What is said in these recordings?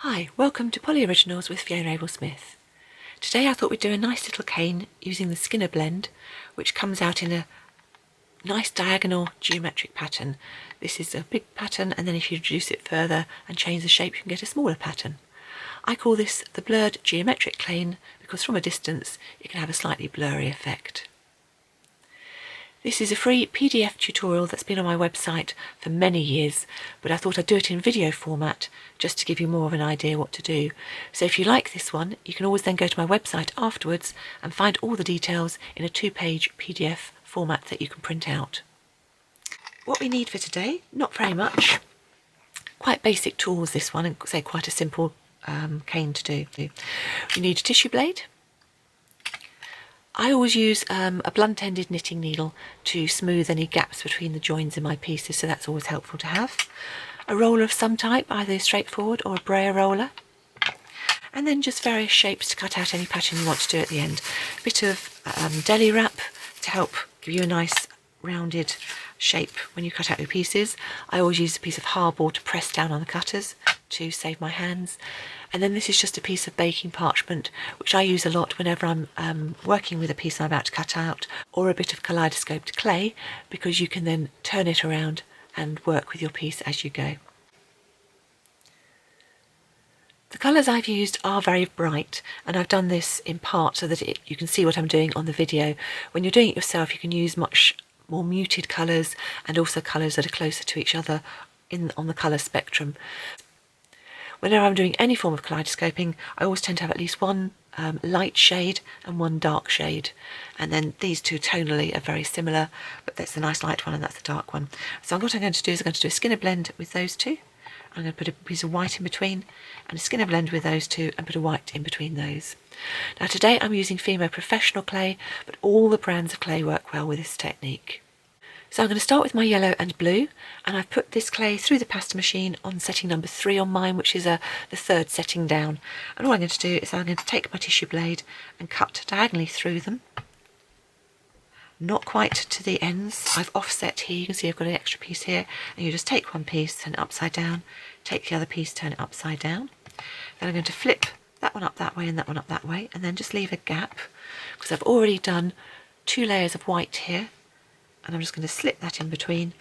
Hi, welcome to PolyOriginals with Fiona Abel-Smith. Today I thought we'd do a nice little cane using the Skinner blend, which comes out in a nice diagonal geometric pattern. This is a big pattern, and then if you reduce it further and change the shape you can get a smaller pattern. I call this the blurred geometric cane because from a distance it can have a slightly blurry effect. This is a free PDF tutorial that's been on my website for many years, but I thought I'd do it in video format just to give you more of an idea what to do. So if you like this one, you can always then go to my website afterwards and find all the details in a 2-page PDF format that you can print out. What we need for today, not very much. Quite basic tools this one, and say quite a simple cane to do. You need a tissue blade. I always use a blunt-ended knitting needle to smooth any gaps between the joins in my pieces, so that's always helpful to have. A roller of some type, either straightforward or a brayer roller. And then just various shapes to cut out any pattern you want to do at the end. A bit of deli wrap to help give you a nice rounded shape when you cut out your pieces. I always use a piece of hardboard to press down on the cutters to save my hands. And then this is just a piece of baking parchment, which I use a lot whenever I'm working with a piece I'm about to cut out, or a bit of kaleidoscoped clay, because you can then turn it around and work with your piece as you go. The colours I've used are very bright, and I've done this in part so that you can see what I'm doing on the video. When you're doing it yourself, you can use much more muted colours and also colours that are closer to each other on the colour spectrum. Whenever I'm doing any form of kaleidoscoping, I always tend to have at least one light shade and one dark shade. And then these two tonally are very similar, but that's the nice light one and that's the dark one. So what I'm going to do is I'm going to do a Skinner blend with those two. I'm going to put a piece of white in between and a Skinner blend with those two and put a white in between those. Now today I'm using Fimo Professional clay, but all the brands of clay work well with this technique. So I'm going to start with my yellow and blue, and I've put this clay through the pasta machine on setting number 3 on mine, which is the third setting down. And all I'm going to do is I'm going to take my tissue blade and cut diagonally through them. Not quite to the ends. I've offset here. You can see I've got an extra piece here, and you just take one piece, turn it upside down, take the other piece, turn it upside down. Then I'm going to flip that one up that way and that one up that way, and then just leave a gap because I've already done 2 layers of white here. And I'm just going to slip that in between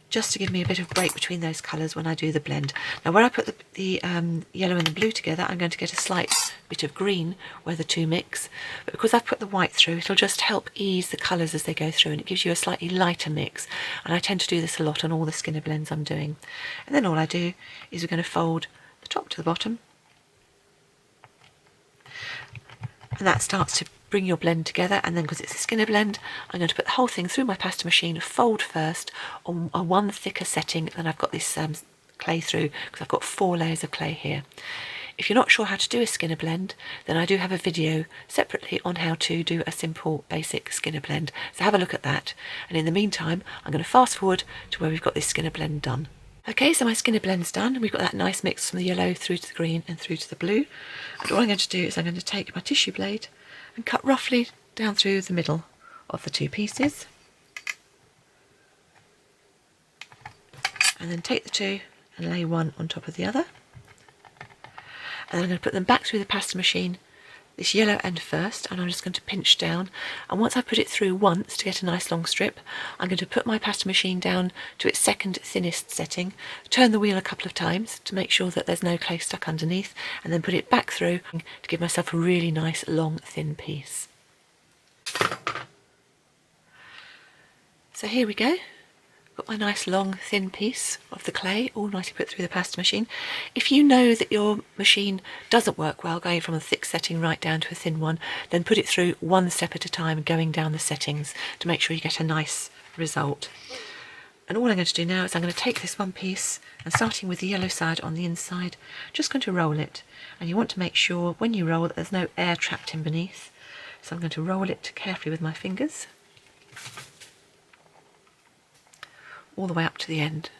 just to give me a bit of break between those colours when I do the blend. Now where I put the yellow and the blue together, I'm going to get a slight bit of green where the two mix, but because I've put the white through, it'll just help ease the colours as they go through, and it gives you a slightly lighter mix. And I tend to do this a lot on all the Skinner blends I'm doing. And then all I do is we're going to fold the top to the bottom, and that starts to bring your blend together. And then because it's a Skinner blend, I'm going to put the whole thing through my pasta machine, fold first on a one thicker setting than I've got this clay through, because I've got 4 layers of clay here. If you're not sure how to do a Skinner blend, then I do have a video separately on how to do a simple basic Skinner blend, so have a look at that. And in the meantime, I'm going to fast forward to where we've got this Skinner blend done. Okay, so my Skinner blend's done, and we've got that nice mix from the yellow through to the green and through to the blue. And all I'm going to do is I'm going to take my tissue blade and cut roughly down through the middle of the 2 pieces. And then take the 2 and lay one on top of the other. And then I'm going to put them back through the pasta machine, this yellow end first, and I'm just going to pinch down. And once I put it through once to get a nice long strip, I'm going to put my pasta machine down to its second thinnest setting, turn the wheel a couple of times to make sure that there's no clay stuck underneath, and then put it back through to give myself a really nice long thin piece. So here we go. Got my nice long thin piece of the clay all nicely put through the pasta machine. If you know that your machine doesn't work well going from a thick setting right down to a thin one, then put it through one step at a time, going down the settings to make sure you get a nice result. And all I'm going to do now is I'm going to take this one piece, and starting with the yellow side on the inside, just going to roll it. And you want to make sure when you roll that there's no air trapped in beneath. So I'm going to roll it carefully with my fingers all the way up to the end.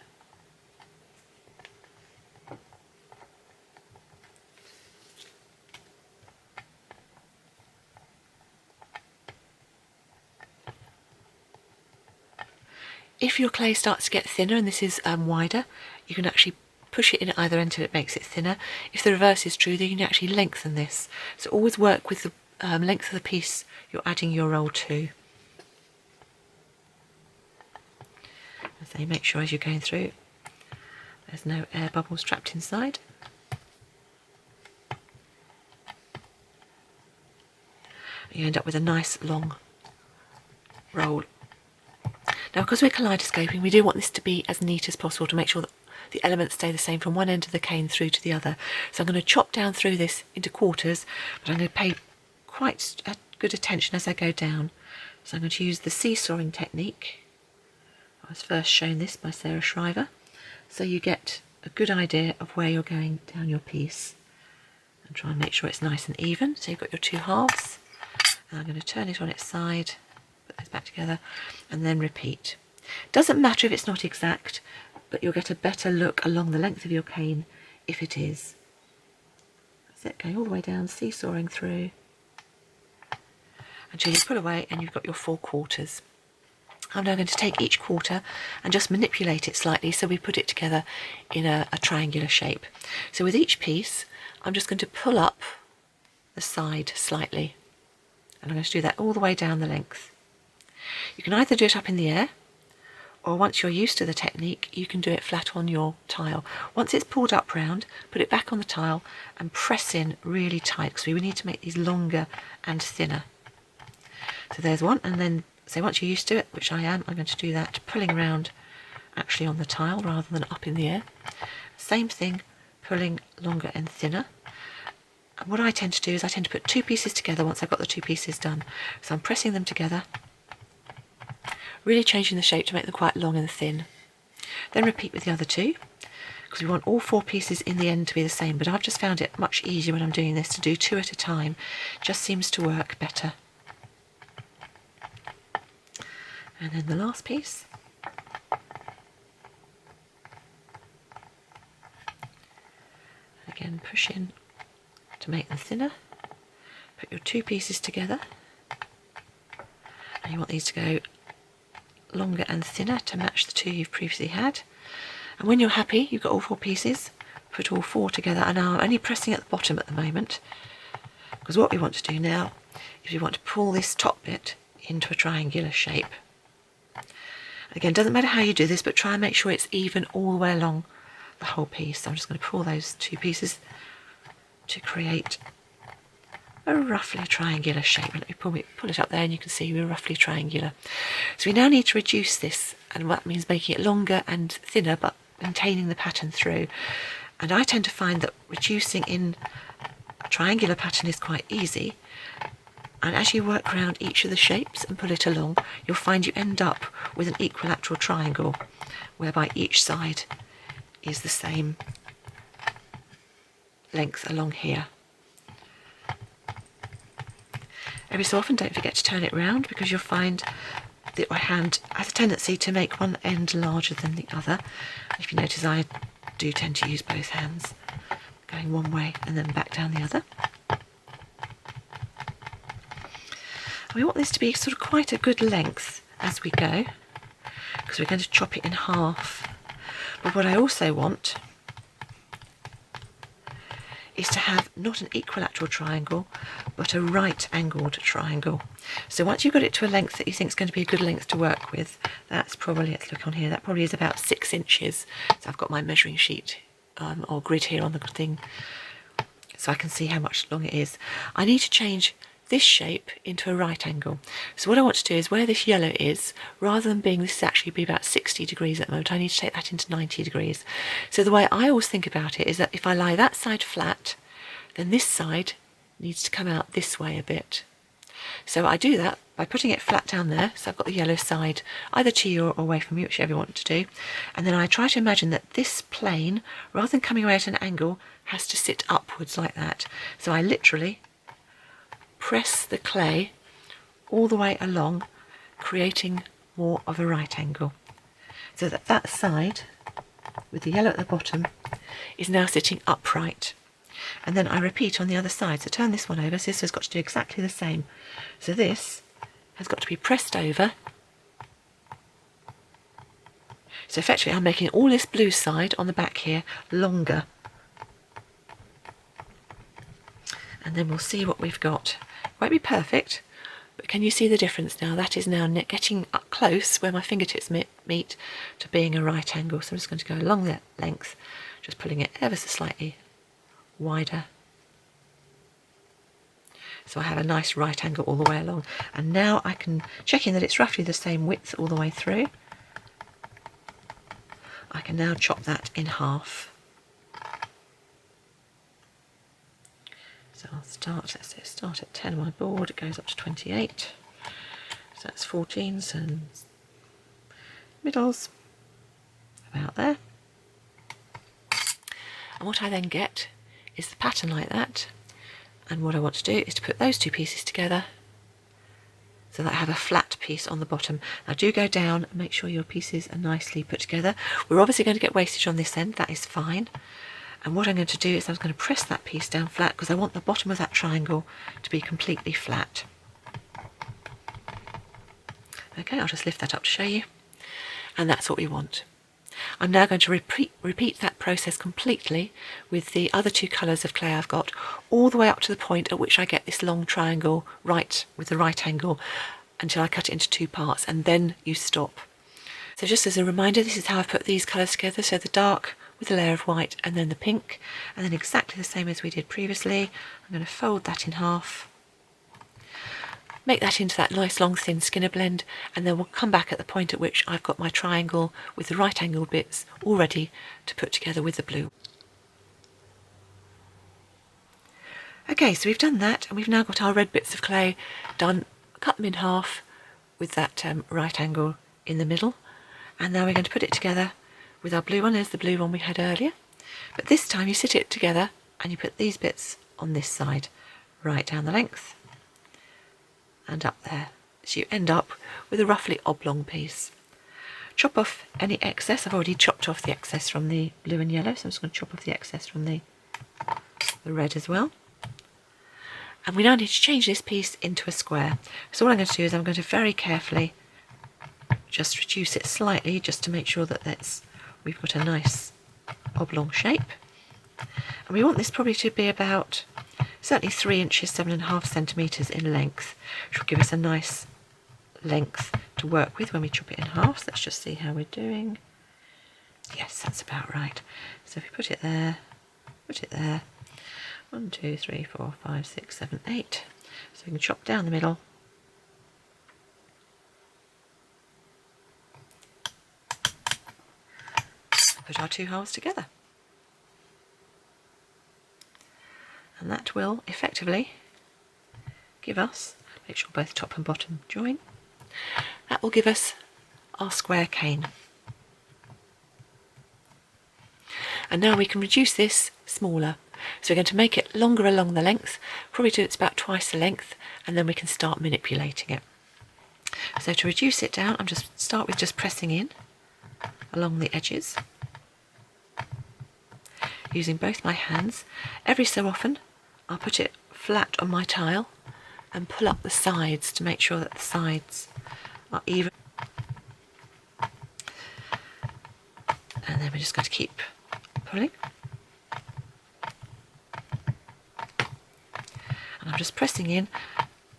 If your clay starts to get thinner and this is wider, you can actually push it in at either end until it makes it thinner. If the reverse is true, then you can actually lengthen this. So always work with the length of the piece you're adding your roll to. So you make sure as you're going through there's no air bubbles trapped inside. You end up with a nice long roll. Now, because we're kaleidoscoping, we do want this to be as neat as possible to make sure that the elements stay the same from one end of the cane through to the other. So I'm going to chop down through this into quarters, but I'm going to pay quite good attention as I go down. So I'm going to use the seesawing technique. I was first shown this by Sarah Shriver. So you get a good idea of where you're going down your piece. And try and make sure it's nice and even. So you've got your two halves. And I'm going to turn it on its side, put those back together, and then repeat. Doesn't matter if it's not exact, but you'll get a better look along the length of your cane if it is. That's it, going all the way down, seesawing through, until you pull away and you've got your 4 quarters. I'm now going to take each quarter and just manipulate it slightly so we put it together in a triangular shape. So with each piece, I'm just going to pull up the side slightly. And I'm going to do that all the way down the length. You can either do it up in the air, or once you're used to the technique, you can do it flat on your tile. Once it's pulled up round, put it back on the tile and press in really tight, because we need to make these longer and thinner. So there's one, and then, so once you're used to it, which I am, I'm going to do that pulling round actually on the tile rather than up in the air. Same thing, pulling longer and thinner. And what I tend to do is I tend to put 2 pieces together once I've got the 2 pieces done. So I'm pressing them together, really changing the shape to make them quite long and thin. Then repeat with the other 2, because we want all 4 pieces in the end to be the same, but I've just found it much easier when I'm doing this to do 2 at a time. Just seems to work better. And then the last piece. Again, push in to make them thinner. Put your 2 pieces together, and you want these to go longer and thinner to match the 2 you've previously had. And when you're happy you've got all 4 pieces, put all 4 together. And I'm only pressing at the bottom at the moment, because what we want to do now is we want to pull this top bit into a triangular shape. Again, doesn't matter how you do this, but try and make sure it's even all the way along the whole piece. So I'm just going to pull those 2 pieces to create a roughly triangular shape. Let me pull it up there, and you can see we're roughly triangular. So we now need to reduce this, and that means making it longer and thinner but maintaining the pattern through. And I tend to find that reducing in a triangular pattern is quite easy, and as you work around each of the shapes and pull it along, you'll find you end up with an equilateral triangle whereby each side is the same length along here. Every so often don't forget to turn it round, because you'll find that your hand has a tendency to make one end larger than the other. If you notice, I do tend to use both hands, going one way and then back down the other. And we want this to be sort of quite a good length as we go, because we're going to chop it in half. But what I also want is to have not an equilateral triangle, but a right-angled triangle. So once you've got it to a length that you think is going to be a good length to work with, that's probably, let's look on here, that probably is about 6 inches. So I've got my measuring sheet or grid here on the thing, so I can see how much long it is. I need to change this shape into a right angle. So what I want to do is, where this yellow is, rather than being, this is actually be about 60 degrees at the moment, I need to take that into 90 degrees. So the way I always think about it is that if I lie that side flat, then this side needs to come out this way a bit. So I do that by putting it flat down there, so I've got the yellow side either to you or away from you, whichever you want to do. And then I try to imagine that this plane, rather than coming away at an angle, has to sit upwards like that. So I literally press the clay all the way along, creating more of a right angle, so that that side with the yellow at the bottom is now sitting upright. And then I repeat on the other side. So turn this one over, so this has got to do exactly the same. So this has got to be pressed over So effectively I'm making all this blue side on the back here longer. And then we'll see what we've got. It won't be perfect, but can you see the difference now? That is now getting up close where my fingertips meet to being a right angle. So I'm just going to go along that length, just pulling it ever so slightly wider. So I have a nice right angle all the way along. And now I can check in that it's roughly the same width all the way through. I can now chop that in half. So I'll start, let's say start at 10 on my board, it goes up to 28. So that's 14s and middles, about there. And what I then get is the pattern like that. And what I want to do is to put those two pieces together so that I have a flat piece on the bottom. Now do go down and make sure your pieces are nicely put together. We're obviously going to get wastage on this end, that is fine. And what I'm going to do is I'm going to press that piece down flat because I want the bottom of that triangle to be completely flat. Okay, I'll just lift that up to show you. And that's what we want. I'm now going to repeat that process completely with the other two colours of clay I've got, all the way up to the point at which I get this long triangle with the right angle until I cut it into two parts, and then you stop. So just as a reminder, this is how I've put these colours together, so the dark with a layer of white and then the pink, and then exactly the same as we did previously. I'm going to fold that in half, make that into that nice long thin Skinner blend, and then we'll come back at the point at which I've got my triangle with the right angle bits all ready to put together with the blue. Okay, so we've done that, and we've now got our red bits of clay done. Cut them in half with that right angle in the middle, and now we're going to put it together with our blue one. There's the blue one we had earlier, but this time you sit it together and you put these bits on this side, right down the length and up there, so you end up with a roughly oblong piece. Chop off any excess. I've already chopped off the excess from the blue and yellow, so I'm just going to chop off the excess from the red as well. And we now need to change this piece into a square. So what I'm going to do is I'm going to very carefully just reduce it slightly, just to make sure that we've got a nice oblong shape. And we want this probably to be about certainly 3 inches, 7.5 centimetres in length, which will give us a nice length to work with when we chop it in half. So let's just see how we're doing. Yes, that's about right. So if we put it there, 1, 2, 3, 4, 5, 6, 7, 8. So we can chop down the middle. Put our two halves together. And that will effectively give us, make sure both top and bottom join, that will give us our square cane. And now we can reduce this smaller. So we're going to make it longer along the length, probably do it's about twice the length, and then we can start manipulating it. So to reduce it down, I'm just start with just pressing in along the edges, using both my hands. Every so often I'll put it flat on my tile and pull up the sides to make sure that the sides are even. And then we're just going to keep pulling. And I'm just pressing in,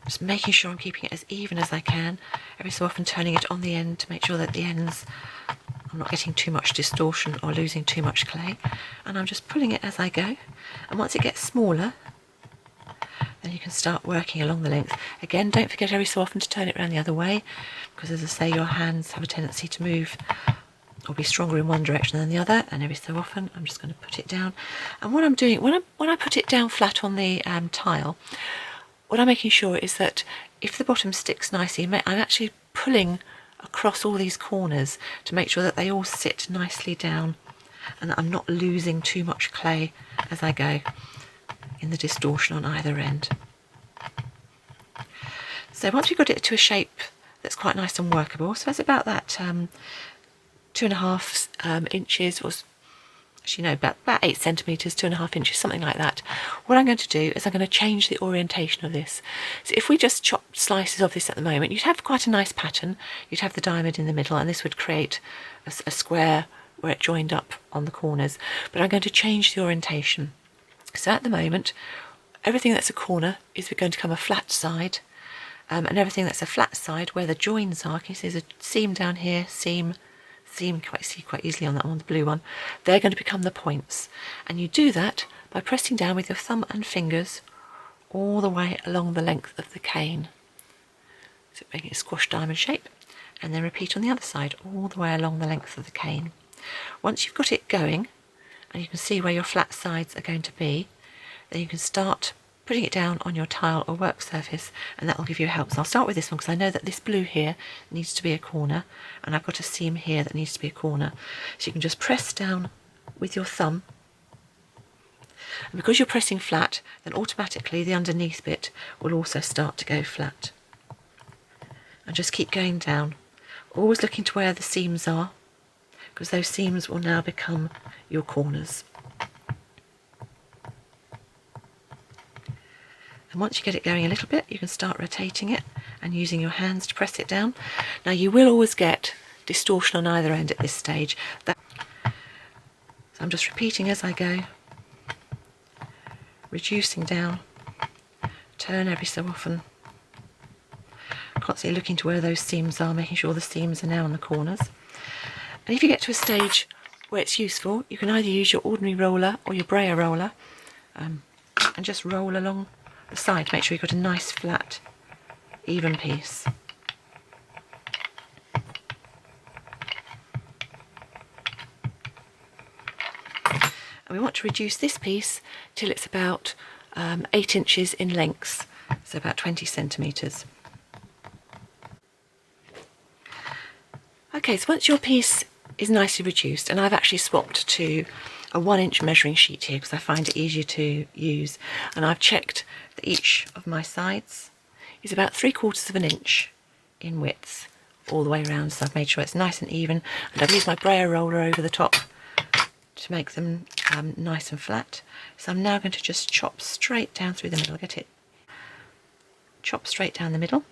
just making sure I'm keeping it as even as I can. Every so often turning it on the end to make sure that the ends, I'm not getting too much distortion or losing too much clay. And I'm just pulling it as I go. And once it gets smaller, then you can start working along the length. Again, don't forget every so often to turn it around the other way, because as I say, your hands have a tendency to move or be stronger in one direction than the other, and every so often I'm just going to put it down. And what I'm doing, when I put it down flat on the tile, what I'm making sure is that if the bottom sticks nicely, I'm actually pulling across all these corners to make sure that they all sit nicely down and that I'm not losing too much clay as I go in the distortion on either end. So once we've got it to a shape that's quite nice and workable, so it's about that 2.5 inches or as you know, about 8 centimetres, 2.5 inches, something like that. What I'm going to do is I'm going to change the orientation of this. So if we just chop slices of this at the moment, you'd have quite a nice pattern. You'd have the diamond in the middle, and this would create a square where it joined up on the corners. But I'm going to change the orientation. So at the moment, everything that's a corner is going to become a flat side, and everything that's a flat side where the joins are, can you see there's a seam down here, seam, quite easily on that one, the blue one, they're going to become the points. And you do that by pressing down with your thumb and fingers all the way along the length of the cane. So making a squash diamond shape, and then repeat on the other side all the way along the length of the cane. Once you've got it going, and you can see where your flat sides are going to be, then you can start putting it down on your tile or work surface, and that will give you help. So I'll start with this one because I know that this blue here needs to be a corner, and I've got a seam here that needs to be a corner. So you can just press down with your thumb, and because you're pressing flat, then automatically the underneath bit will also start to go flat. And just keep going down, always looking to where the seams are, because those seams will now become your corners. And once you get it going a little bit, you can start rotating it and using your hands to press it down. Now you will always get distortion on either end at this stage. So I'm just repeating as I go, reducing down, turn every so often, constantly looking to where those seams are, making sure the seams are now on the corners. And if you get to a stage where it's useful, you can either use your ordinary roller or your brayer roller, and just roll along the side. Make sure you've got a nice flat even piece. And we want to reduce this piece till it's about 8 inches in length, so about 20 centimetres. Okay, so once your piece is nicely reduced, and I've actually swapped to a 1-inch measuring sheet here because I find it easier to use, and I've checked that each of my sides is about 3/4 of an inch in width all the way around, so I've made sure it's nice and even, and I've used my brayer roller over the top to make them nice and flat. So I'm now going to just chop straight down through the middle. Get it? Chop straight down the middle,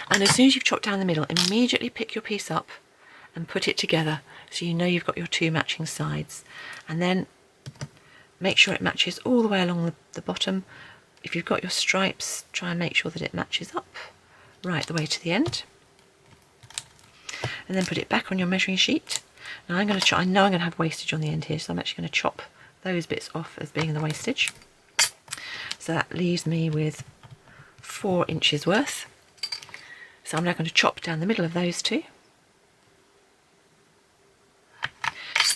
and as soon as you've chopped down the middle, immediately pick your piece up and put it together so you know you've got your 2 matching sides, and then make sure it matches all the way along the bottom. If you've got your stripes, try and make sure that it matches up right the way to the end, and then put it back on your measuring sheet. Now I know I'm going to have wastage on the end here, so I'm actually going to chop those bits off as being the wastage. So that leaves me with 4 inches worth. So I'm now going to chop down the middle of those two.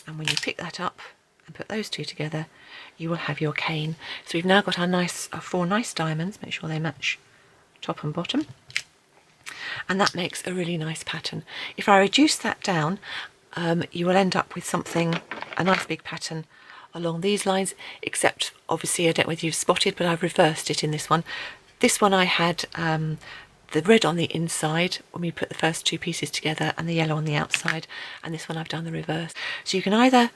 And when you pick that up and put those two together, you will have your cane. So we've now got our 4 nice diamonds. Make sure they match top and bottom. And that makes a really nice pattern. If I reduce that down, you will end up with something, a nice big pattern along these lines, except obviously I don't know whether you've spotted, but I've reversed it in this one. This one I had the red on the inside when we put the first 2 pieces together, and the yellow on the outside, and this one I've done the reverse. So you can either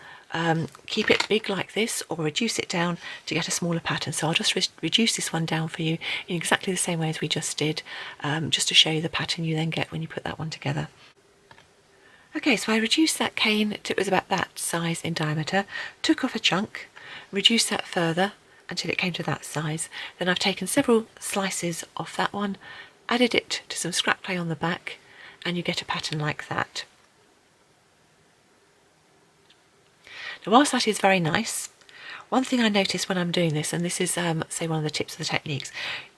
keep it big like this or reduce it down to get a smaller pattern. So I'll just reduce this one down for you in exactly the same way as we just did, just to show you the pattern you then get when you put that one together. Okay, so I reduced that cane till it was about that size in diameter, took off a chunk, reduced that further until it came to that size. Then I've taken several slices off that one, added it to some scrap clay on the back, and you get a pattern like that. Now whilst that is very nice, one thing I notice when I'm doing this, and this is say one of the tips of the techniques,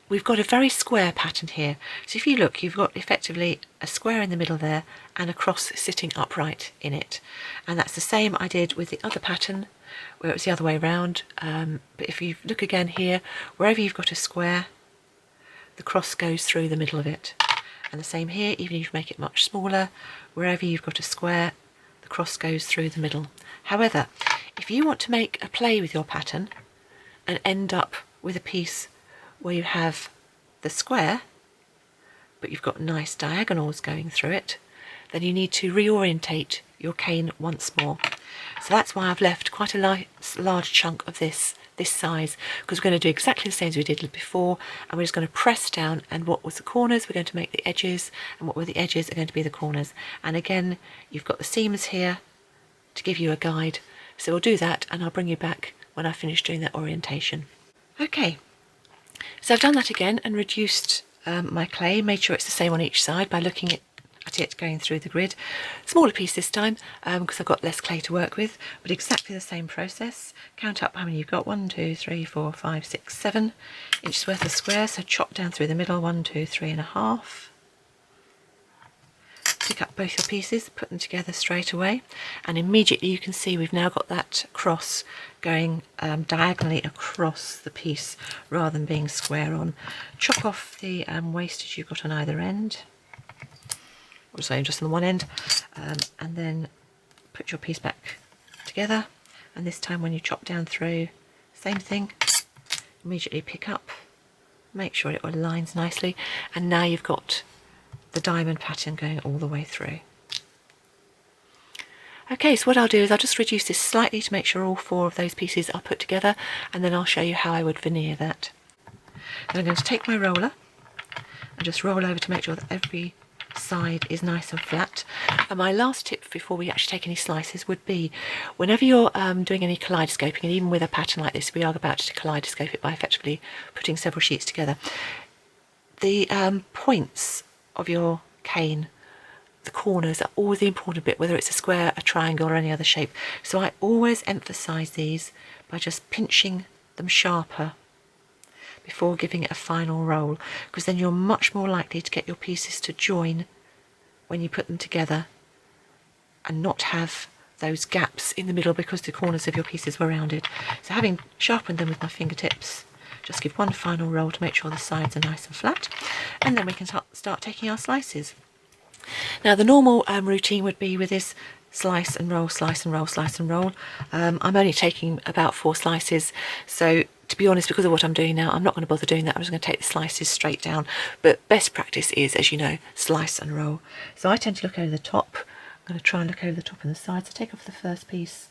we've got a very square pattern here. So if you look, you've got effectively a square in the middle there and a cross sitting upright in it. And that's the same I did with the other pattern where it was the other way around. But if you look again here, wherever you've got a square, the cross goes through the middle of it. And the same here, even if you make it much smaller, wherever you've got a square, the cross goes through the middle. However, if you want to make a play with your pattern and end up with a piece where you have the square, but you've got nice diagonals going through it, then you need to reorientate your cane once more. So that's why I've left quite a large chunk of this size, because we're going to do exactly the same as we did before, and we're just going to press down, and what was the corners we're going to make the edges, and what were the edges are going to be the corners. And again, you've got the seams here to give you a guide. So we'll do that, and I'll bring you back when I finish doing that orientation. Okay, so I've done that again and reduced my clay, made sure it's the same on each side by looking at it going through the grid. Smaller piece this time because I've got less clay to work with, but exactly the same process. Count up how many you've got: 1, 2, 3, 4, 5, 6, 7 inches worth of square. So chop down through the middle: 1, 2, 3.5. Pick up both your pieces, put them together straight away, and immediately you can see we've now got that cross going diagonally across the piece rather than being square on. Chop off the wastage you've got on either end, or sorry, just on the one end, and then put your piece back together. And this time when you chop down through, same thing, immediately pick up, make sure it aligns nicely, and now you've got the diamond pattern going all the way through. Okay, so what I'll do is I'll just reduce this slightly to make sure all 4 of those pieces are put together, and then I'll show you how I would veneer that. Then I'm going to take my roller and just roll over to make sure that every side is nice and flat. And my last tip before we actually take any slices would be, whenever you're doing any kaleidoscoping, and even with a pattern like this, we are about to kaleidoscope it by effectively putting several sheets together, the points of your cane, the corners, are always the important bit, whether it's a square, a triangle or any other shape. So I always emphasize these by just pinching them sharper before giving it a final roll, because then you're much more likely to get your pieces to join when you put them together and not have those gaps in the middle because the corners of your pieces were rounded. So having sharpened them with my fingertips, just give one final roll to make sure the sides are nice and flat, and then we can start taking our slices. Now the normal routine would be with this: slice and roll, slice and roll, slice and roll. I'm only taking about 4 slices, so to be honest, because of what I'm doing now, I'm not going to bother doing that. I'm just going to take the slices straight down. But best practice is, as you know, slice and roll. So I tend to look over the top. I'm going to try and look over the top and the sides. So take off the first piece,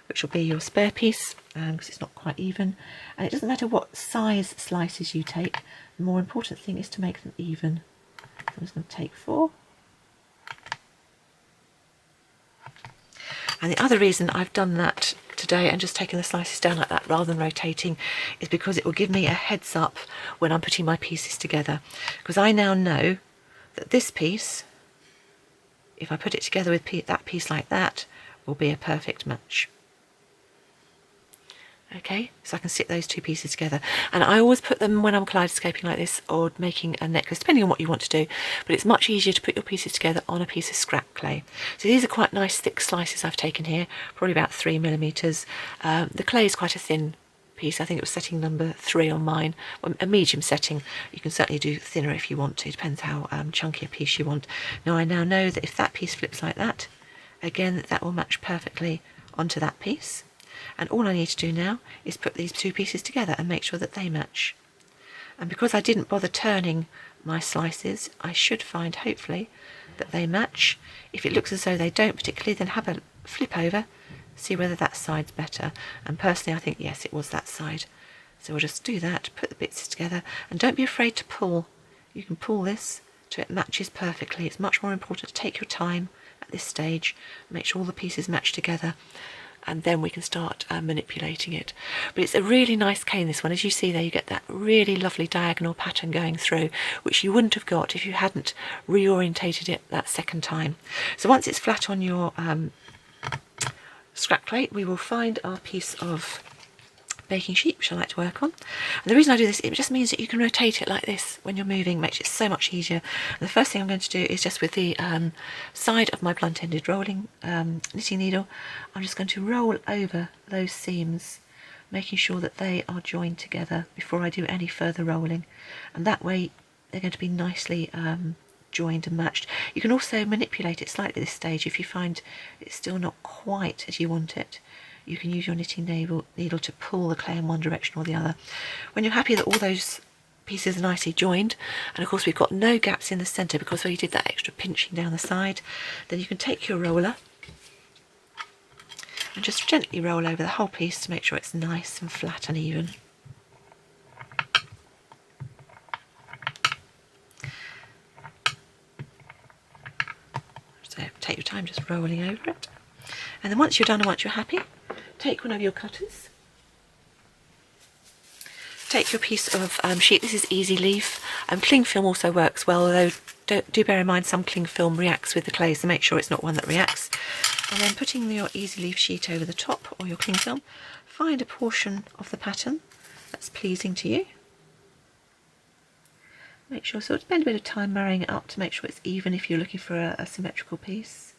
which will be your spare piece, because it's not quite even. And it doesn't matter what size slices you take, the more important thing is to make them even. So I'm just going to take 4. And the other reason I've done that today and just taken the slices down like that rather than rotating is because it will give me a heads up when I'm putting my pieces together. Because I now know that this piece, if I put it together with that piece like that, will be a perfect match. Okay, so I can sit those 2 pieces together, and I always put them when I'm kaleidoscoping like this or making a necklace, depending on what you want to do, but it's much easier to put your pieces together on a piece of scrap clay. So these are quite nice thick slices I've taken here, probably about 3mm. The clay is quite a thin piece. I think it was setting number 3 on mine, a medium setting. You can certainly do thinner if you want to, depends how chunky a piece you want. Now I now know that if that piece flips like that, again that will match perfectly onto that piece. And all I need to do now is put these 2 pieces together and make sure that they match. And because I didn't bother turning my slices, I should find, hopefully, that they match. If it looks as though they don't particularly, then have a flip over, see whether that side's better. And personally, I think, yes, it was that side. So we'll just do that, put the bits together, and don't be afraid to pull. You can pull this till it matches perfectly. It's much more important to take your time at this stage, make sure all the pieces match together, and then we can start manipulating it. But it's a really nice cane, this one. As you see there, you get that really lovely diagonal pattern going through, which you wouldn't have got if you hadn't reorientated it that second time. So once it's flat on your scrap plate, we will find our piece of baking sheet, which I like to work on. And the reason I do this, it just means that you can rotate it like this when you're moving, makes it so much easier. And the first thing I'm going to do is just with the side of my blunt-ended rolling knitting needle, I'm just going to roll over those seams, making sure that they are joined together before I do any further rolling. And that way they're going to be nicely joined and matched. You can also manipulate it slightly at this stage if you find it's still not quite as you want it. You can use your knitting needle to pull the clay in one direction or the other. When you're happy that all those pieces are nicely joined, and of course we've got no gaps in the centre because we did that extra pinching down the side, then you can take your roller and just gently roll over the whole piece to make sure it's nice and flat and even. So take your time just rolling over it. And then once you're done and once you're happy, take one of your cutters. Take your piece of sheet. This is Easy Leaf. Cling film also works well, although do bear in mind some cling film reacts with the clay, so make sure it's not one that reacts. And then putting your Easy Leaf sheet over the top, or your cling film, find a portion of the pattern that's pleasing to you. Make sure, so spend a bit of time marrying it up to make sure it's even if you're looking for a symmetrical piece.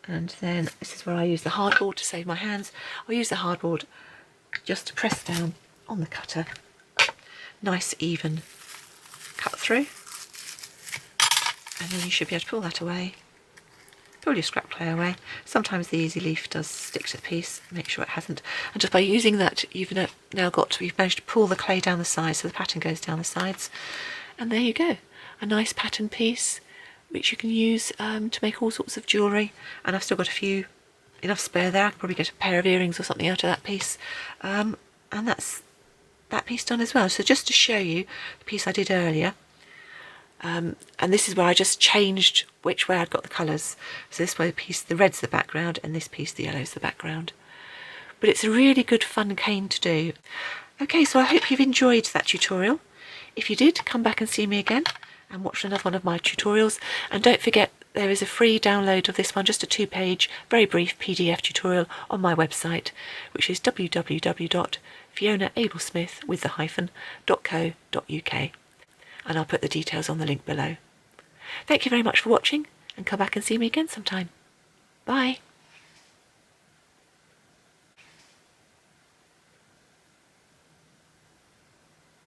And then this is where I use the hardboard to save my hands. I'll use the hardboard just to press down on the cutter. Nice even cut through. And then you should be able to pull that away. Pull your scrap clay away. Sometimes the Easy Leaf does stick to the piece. Make sure it hasn't. And just by using that, you've managed to pull the clay down the sides, so the pattern goes down the sides. And there you go, a nice pattern piece, which you can use to make all sorts of jewellery. And I've still got enough spare there. I could probably get a pair of earrings or something out of that piece. And that's that piece done as well. So just to show you the piece I did earlier, and this is where I just changed which way I'd got the colours. So this way the red's the background, and this piece, the yellow's the background. But it's a really good fun cane to do. Okay, so I hope you've enjoyed that tutorial. If you did, come back and see me again and watch another one of my tutorials. And don't forget, there is a free download of this one, just a 2-page, very brief PDF tutorial on my website, which is www.fionaabelsmith.co.uk. And I'll put the details on the link below. Thank you very much for watching, and come back and see me again sometime. Bye.